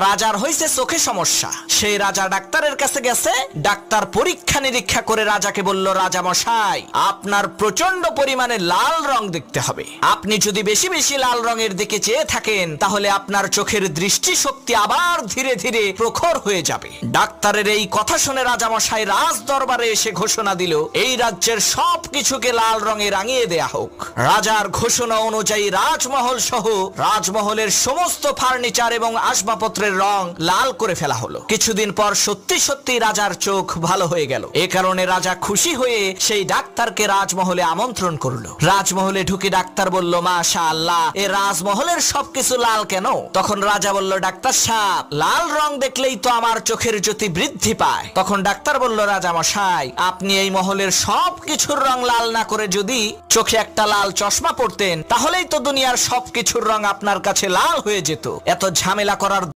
রাজার হইছে চোখে সমস্যা। সেই রাজা ডাক্তারের কাছে গেছে। ডাক্তার পরীক্ষা নিরীক্ষা করে রাজাকে বলল, রাজা মশাই, আপনার প্রচন্ড পরিমাণে লাল রং দেখতে হবে। আপনি যদি বেশি বেশি লাল রঙের দিকে চেয়ে থাকেন তাহলে আপনার চোখের দৃষ্টিশক্তি আবার ধীরে ধীরে প্রখর হয়ে যাবে। ডাক্তারের এই কথা শুনে রাজা মশাই রাজ দরবারে এসে ঘোষণা দিল, এই রাজ্যের সব কিছুকে লাল রঙে রাঙিয়ে দেয়া হোক। রাজার ঘোষণা অনুযায়ী রাজমহল সহ রাজমহলের সমস্ত ফার্নিচার এবং আসবাবপত্রের রং লাল করে ফেলা হলো। কিছুদিন পর সত্যি সত্যি রাজার চোখ ভালো হয়ে গেল। এ কারণে রাজা খুশি হয়ে সেই ডাক্তারকে রাজমহলে আমন্ত্রণ করলো। রাজমহলে ঢুকে ডাক্তার বলল, মাশাআল্লাহ, এ রাজমহলের সবকিছু লাল কেন? তখন রাজা বলল, ডাক্তার সাহেব, লাল রং দেখলেই তো আমার চোখের জ্যোতি বৃদ্ধি পায়। তখন ডাক্তার বলল, রাজা মশাই, আপনি এই মহলের সব কিছুর রং লাল না করে যদি চোখে একটা লাল চশমা পড়তেন তাহলেই তো দুনিয়ার সবকিছুর রং আপনার কাছে লাল হয়ে যেত। এত ঝামেলা করার